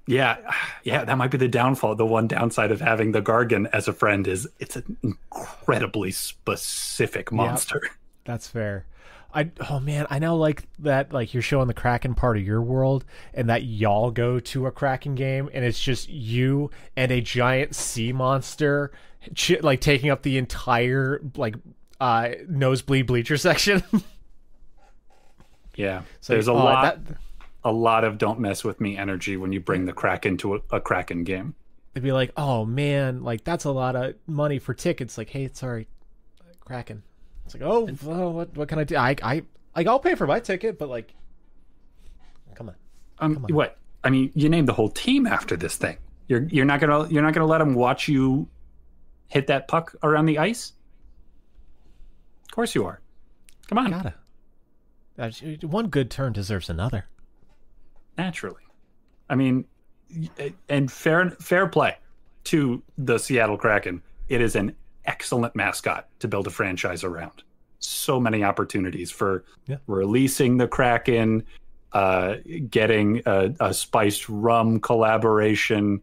Yeah, that might be the downfall. The one downside of having the Gargan as a friend is it's an incredibly specific monster. Yep, that's fair. I now like that, like you're showing the Kraken part of your world and that y'all go to a Kraken game and it's just you and a giant sea monster like taking up the entire like nosebleed bleacher section. Yeah, so there's a lot of don't mess with me energy when you bring the Kraken to a Kraken game. They'd be like, oh man, like that's a lot of money for tickets. Like, hey, sorry, Kraken. It's like, oh, well, what can I do? I'll pay for my ticket, but like, come on. What? I mean, you named the whole team after this thing. You're not gonna let them watch you hit that puck around the ice? Of course you are. Come on. Gotta. One good turn deserves another. Naturally. I mean, and fair play to the Seattle Kraken. It is an excellent mascot to build a franchise around. So many opportunities for releasing the Kraken, getting a spiced rum collaboration,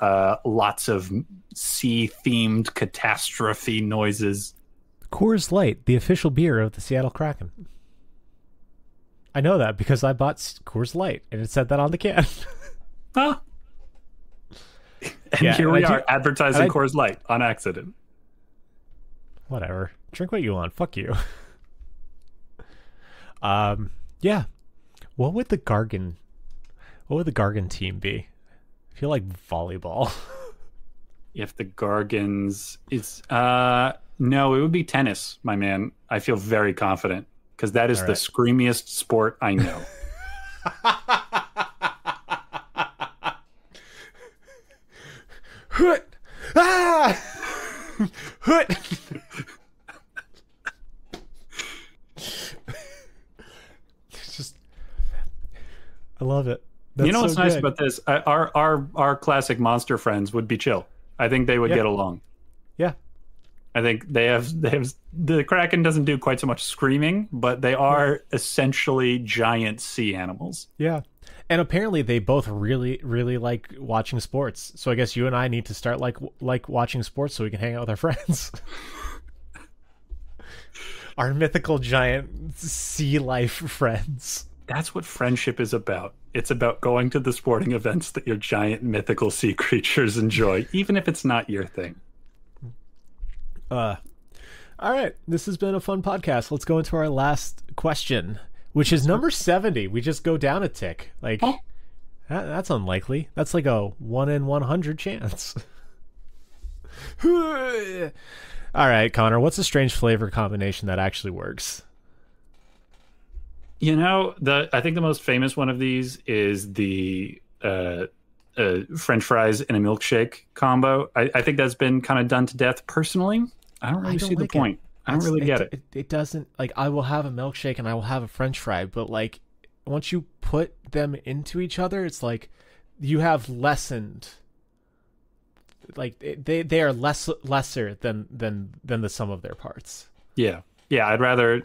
lots of sea-themed catastrophe noises. Coors Light, the official beer of the Seattle Kraken. I know that because I bought Coors Light and it said that on the can. Huh? And here we are advertising Coors Light on accident. Whatever. Drink what you want. Fuck you. Yeah. What would the Gargan team be? I feel like volleyball. If the Gargans is no, it would be tennis, my man. I feel very confident because that is the screamiest sport I know. Hoot! Ah! Hoot! I love it. That's you know what's nice good. about this? Our classic monster friends would be chill. I think they would get along. Yeah. I think they have the Kraken doesn't do quite so much screaming, but they are essentially giant sea animals. Yeah. And apparently they both really, really like watching sports. So I guess you and I need to start like watching sports so we can hang out with our friends. Our mythical giant sea life friends. That's what friendship is about. It's about going to the sporting events that your giant mythical sea creatures enjoy, even if it's not your thing. All right. This has been a fun podcast. Let's go into our last question, which is number 70. We just go down a tick. Like, that's unlikely. That's like a 1 in 100 chance. All right, Connor, what's a strange flavor combination that actually works? You know, I think the most famous one of these is the French fries in a milkshake combo. I think that's been kind of done to death personally. I don't really don't see the like point. I don't really get it. It doesn't, like, I will have a milkshake and I will have a French fry, but like once you put them into each other, it's like you have lessened. Like they are lesser than the sum of their parts. Yeah, I'd rather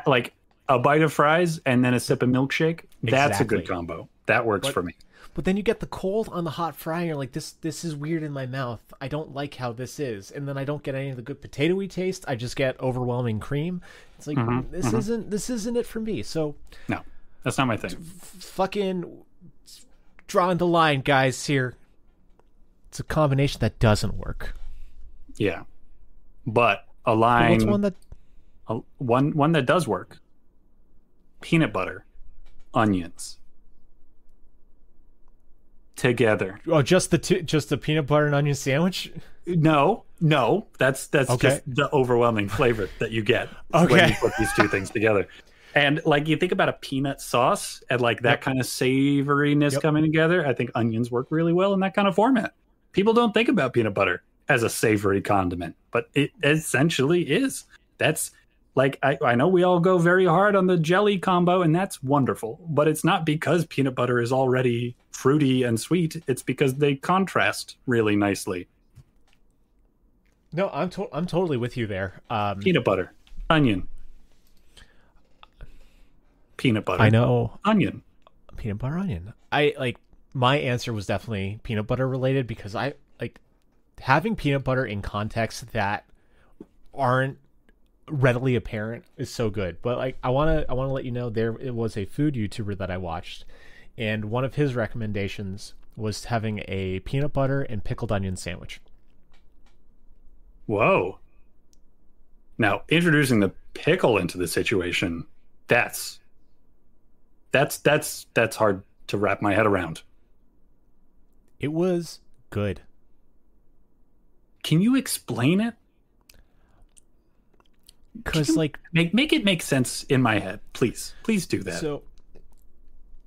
like a bite of fries and then a sip of milkshake. That's a good combo. That works for me. But then you get the cold on the hot fry, and you're like, this is weird in my mouth. I don't like how this is. And then I don't get any of the good potatoy taste. I just get overwhelming cream. It's like, this isn't it for me. So no, that's not my thing. Fucking drawing the line, guys, here. It's a combination that doesn't work. Yeah. But a line... What's one that... One that does work. Peanut butter. Onions. Together. Oh, just the peanut butter and onion sandwich? No. That's okay. Just the overwhelming flavor that you get when you put these two things together. And like you think about a peanut sauce and like that kind of savoriness coming together, I think onions work really well in that kind of format. People don't think about peanut butter as a savory condiment, but it essentially is. That's like, I know we all go very hard on the jelly combo, and that's wonderful, but it's not because peanut butter is already fruity and sweet. It's because they contrast really nicely. No, I'm totally with you there. Peanut butter, onion. Peanut butter. I know. Onion. Peanut butter, onion. My answer was definitely peanut butter related, because I like having peanut butter in contexts that aren't readily apparent is so good. But like I want to let you know, it was a food YouTuber that I watched, and one of his recommendations was having a peanut butter and pickled onion sandwich. Whoa. Now, introducing the pickle into the situation, that's hard to wrap my head around. It was good. Can you explain it? Because like make it make sense in my head, please do that. So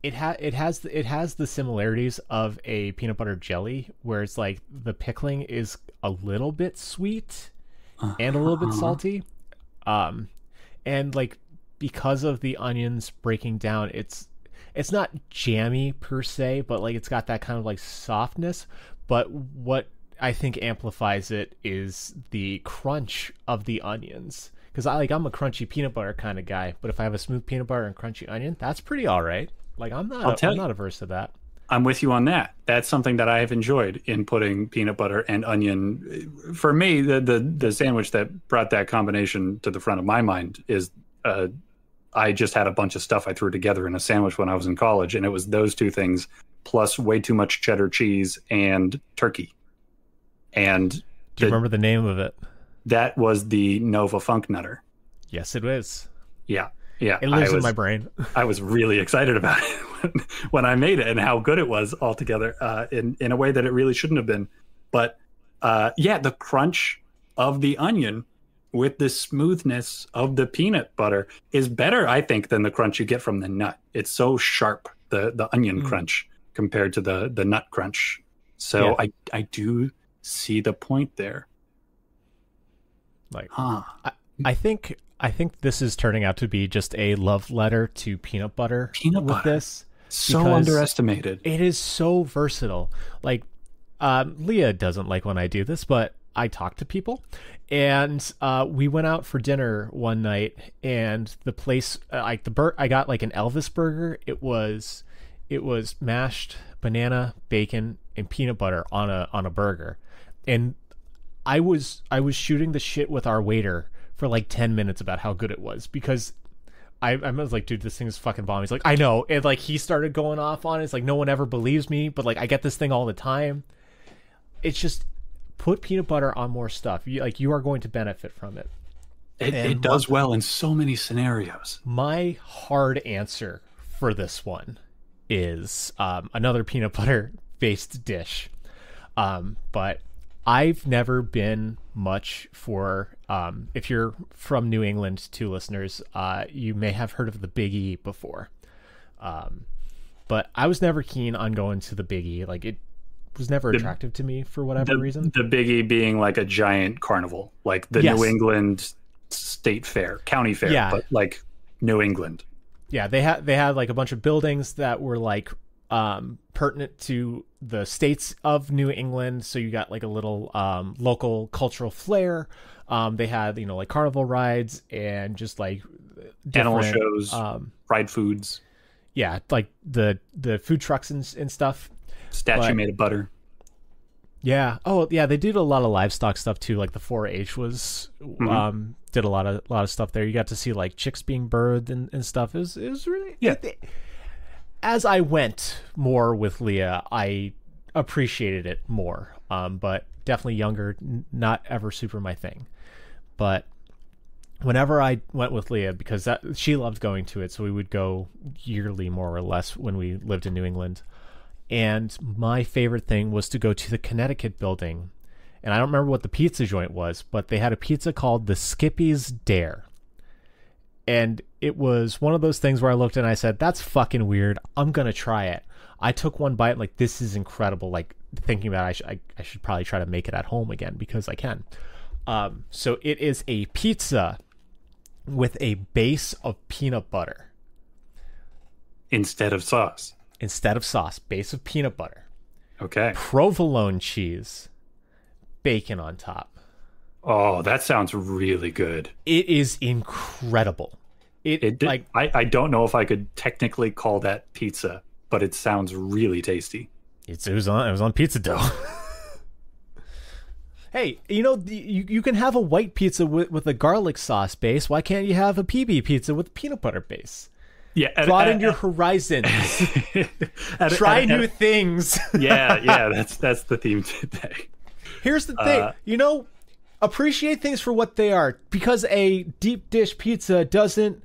it has the similarities of a peanut butter jelly, where it's like the pickling is a little bit sweet and a little bit salty, and like because of the onions breaking down, it's not jammy per se, but like it's got that kind of like softness. But what I think amplifies it is the crunch of the onions. Because I'm a crunchy peanut butter kind of guy, but if I have a smooth peanut butter and crunchy onion, that's pretty all right. Like I'm not averse to that. I'm with you on that. That's something that I have enjoyed in putting peanut butter and onion. For me, the sandwich that brought that combination to the front of my mind is I just had a bunch of stuff I threw together in a sandwich when I was in college, and it was those two things plus way too much cheddar cheese and turkey. And do you remember the name of it? That was the Nova Funk Nutter. Yes, it is. Yeah. It lives in my brain. I was really excited about it when I made it, and how good it was altogether in a way that it really shouldn't have been. But the crunch of the onion with the smoothness of the peanut butter is better, I think, than the crunch you get from the nut. It's so sharp, the onion crunch, compared to the nut crunch. So yeah. I do see the point there. Like, I think this is turning out to be just a love letter to peanut butter. This. So underestimated. It is so versatile. Like, Leah doesn't like when I do this, but I talk to people. And we went out for dinner one night, and the place, I got like an Elvis burger. It was mashed banana, bacon, and peanut butter on a burger. And I was shooting the shit with our waiter for like 10 minutes about how good it was, because I was like, dude, this thing is fucking bomb. He's like, I know. And like he started going off on it. It's like, no one ever believes me, but like I get this thing all the time. It's just, put peanut butter on more stuff. You are going to benefit from it. It does well in so many scenarios. My hard answer for this one is another peanut butter based dish. But I've never been much for, if you're from New England too, listeners, you may have heard of the Big E before. But I was never keen on going to the Big E. Like was never attractive to me for whatever reason. The biggie being like a giant carnival, like the New England State Fair, County Fair, but like New England. Yeah, they had like a bunch of buildings that were like pertinent to the states of New England. So you got like a little local cultural flair. They had, like carnival rides and just like animal shows, fried foods. Yeah, like the food trucks and stuff. Statue made of butter. Yeah. Oh, yeah. They did a lot of livestock stuff too. Like the 4-H was did a lot of stuff there. You got to see like chicks being birthed and stuff. It was really as I went more with Leah, I appreciated it more. But definitely younger, not ever super my thing. But whenever I went with Leah, because she loved going to it, so we would go yearly more or less when we lived in New England. And my favorite thing was to go to the Connecticut building. And I don't remember what the pizza joint was, but they had a pizza called the Skippy's Dare. And it was one of those things where I looked and I said, that's fucking weird. I'm going to try it. I took one bite, like, this is incredible. Like, thinking about I should probably try to make it at home again because I can. So it is a pizza with a base of peanut butter. Instead of sauce. Base of peanut butter. Okay. Provolone cheese, bacon on top. Oh, that sounds really good. It is incredible. I don't know if I could technically call that pizza, but it sounds really tasty. It was on pizza dough. Hey, you can have a white pizza with a garlic sauce base. Why can't you have a PB pizza with peanut butter base? Yeah, broaden your horizons. Try new things. yeah, that's the theme today. Here's the thing, appreciate things for what they are, because a deep dish pizza doesn't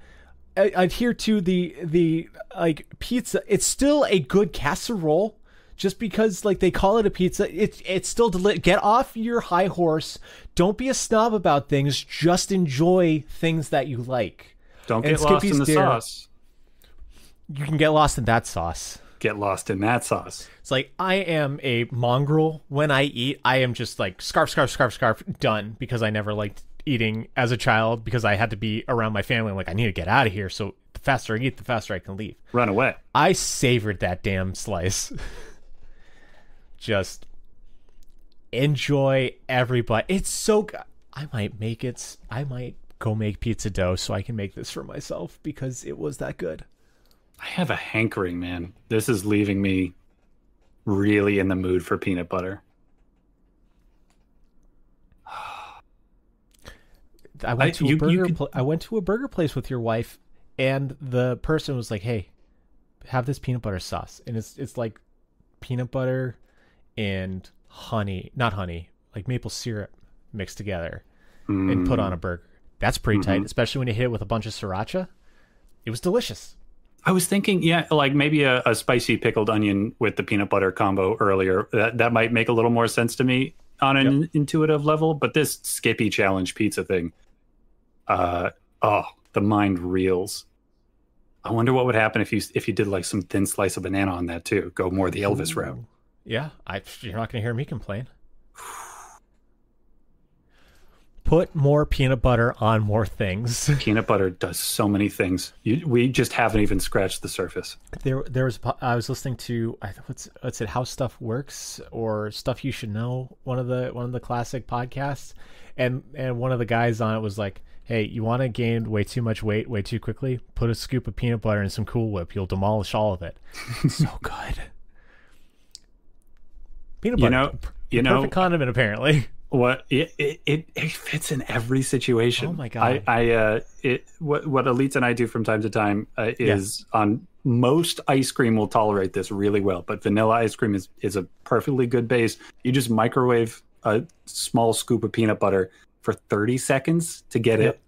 adhere to the like pizza. It's still a good casserole. Just because like they call it a pizza, it's still get off your high horse. Don't be a snob about things. Just enjoy things that you like. Don't get lost in the sauce. You can get lost in that sauce. Get lost in that sauce. It's like, I am a mongrel. When I eat, I am just like scarf, done, because I never liked eating as a child because I had to be around my family. I'm like, I need to get out of here. So the faster I eat, the faster I can leave. Run away. I savored that damn slice. Just enjoy every bite. It's so good. I might go make pizza dough so I can make this for myself because it was that good. I have a hankering, man. This is leaving me really in the mood for peanut butter. I went to a burger place with your wife, and the person was like, "Hey, have this peanut butter sauce," and it's like peanut butter and not honey, like maple syrup mixed together and put on a burger. That's pretty tight, especially when you hit it with a bunch of sriracha. It was delicious. I was thinking, like maybe a spicy pickled onion with the peanut butter combo earlier. That might make a little more sense to me on an intuitive level. But this Skippy Challenge pizza thing, the mind reels. I wonder what would happen if you did like some thin slice of banana on that too. Go more the Elvis route. Yeah, you're not going to hear me complain. Put more peanut butter on more things. Peanut butter does so many things. We just haven't even scratched the surface. I was listening to what's it? How Stuff Works or Stuff You Should Know. One of the classic podcasts, and one of the guys on it was like, "Hey, you want to gain way too much weight way too quickly? Put a scoop of peanut butter and some Cool Whip. You'll demolish all of it." So good. Peanut butter, perfect condiment apparently. What it fits in every situation. Oh my god! What Elites and I do from time to time is on most ice cream will tolerate this really well, but vanilla ice cream is a perfectly good base. You just microwave a small scoop of peanut butter for 30 seconds to get it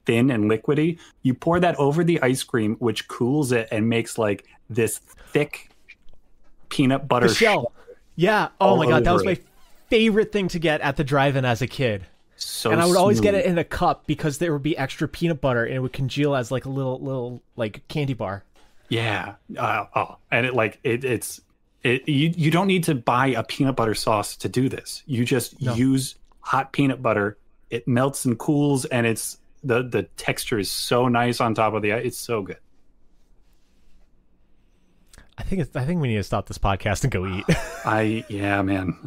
thin and liquidy. You pour that over the ice cream, which cools it and makes like this thick peanut butter shell. Yeah. Oh my god, that was my favorite thing to get at the drive-in as a kid. And I would always get it in a cup because there would be extra peanut butter and it would congeal as like a little like candy bar. Yeah. And it's You don't need to buy a peanut butter sauce to do this. You just use hot peanut butter. It melts and cools, and it's the texture is so nice on top of the. It's so good. I think we need to stop this podcast and go eat. Man.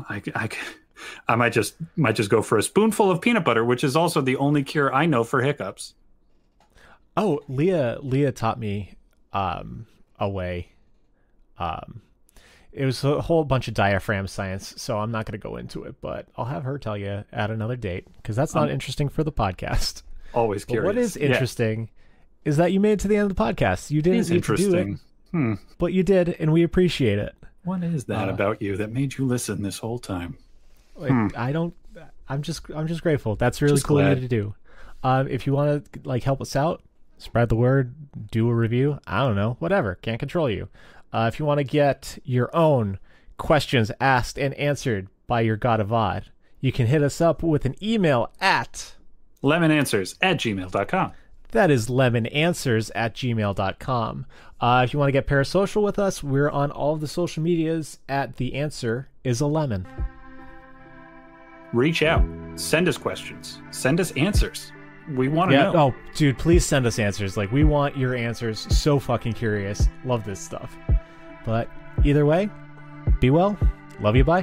I might just go for a spoonful of peanut butter, which is also the only cure I know for hiccups. Oh, Leah taught me a way. It was a whole bunch of diaphragm science, so I'm not going to go into it, but I'll have her tell you at another date, because that's not interesting for the podcast. Always curious. But what is interesting is that you made it to the end of the podcast. You didn't need to do it, but you did, and we appreciate it. What is that about you that made you listen this whole time? I'm just grateful. That's really just cool of you to do. If you want to help us out, spread the word, do a review. I don't know, whatever. Can't control you. If you want to get your own questions asked and answered by your God of Odd, you can hit us up with an email at lemonanswers@gmail.com. That is lemonanswers@gmail.com. If you want to get parasocial with us, we're on all of the social medias at The Answer is a Lemon. Reach out. Send us questions. Send us answers. We want to know. Oh, dude, please send us answers. We want your answers. So fucking curious. Love this stuff. But either way, be well. Love you. Bye.